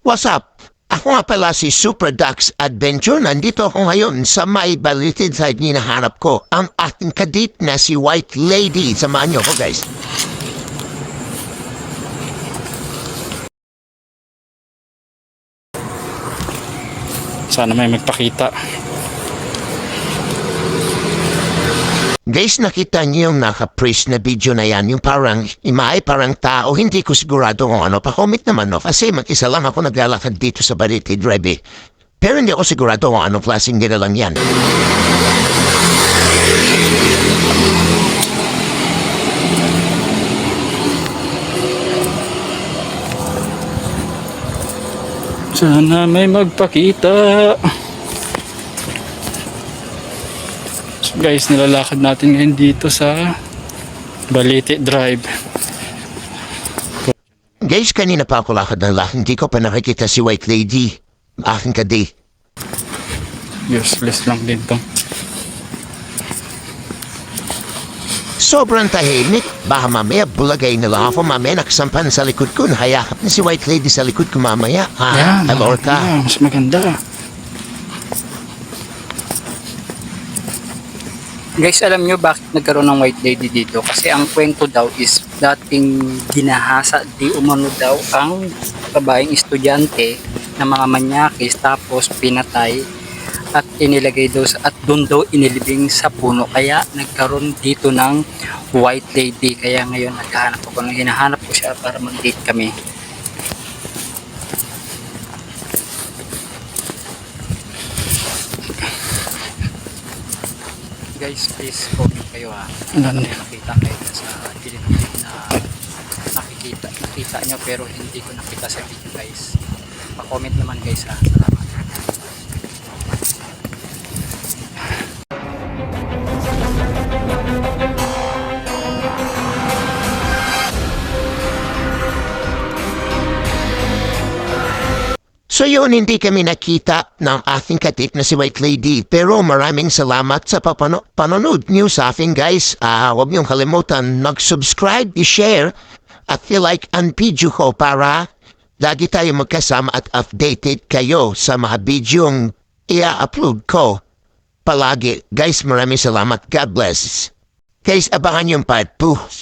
What's up? Ako nga pala si Super Ducks Adventure. Nandito ako ngayon sa may balited side hinahanap ko. Ang ating kadit na si White Lady. Samahan niyo ako, guys. Sana may magpakita. Guys, nakita niyo yung naka-praise na video na yan. Yung parang imay, parang tao. Hindi ko sigurado kung ano. Pa-comment naman, no? Kasi mag-isa lang ako naglalakad dito sa balited drive. Pero hindi ako sigurado kung anong klaseng lang yan. Sana may magpakita. So guys, nilalakad natin ngayon dito sa Balite Drive. Guys, kanina pa ako lakad ng lakad. Hindi ko pa nakikita si White Lady. Aking kadit. Useless lang din to. Sobrang tahimik. Baka mamaya bulagay na lang ako. Mamaya nakasampan sa likod ko. Nahayakap na si White Lady sa likod ko mamaya. Yan, Hello ka. mas maganda. Guys, alam nyo bakit nagkaroon ng White Lady dito? Kasi ang kwento daw is dating ginahasa di umano daw ang babaeng estudyante ng mga manyakis tapos pinatay at inilagay daw at doon daw inilibing sa puno. Kaya nagkaroon dito ng White Lady. Kaya ngayon naghahanap ako. Hinahanap ko siya para mag-date kami. Guys, please comment kayo ha. Nakita kayo sa dilim-dilim na nakita nyo pero hindi ko nakita sa video guys. Pa-comment naman guys ha. Salamat. So yun, hindi kami nakita ng ating katit na si White Lady. Pero maraming salamat sa panonood niyo sa akin, guys. Huwag niyong kalimutan mag-subscribe, i-share, at i-like ang video ko para lagi tayo magkasama at updated kayo sa mga videong i-upload ko palagi. Guys, maraming salamat. God bless. Guys, abangan yung part 2.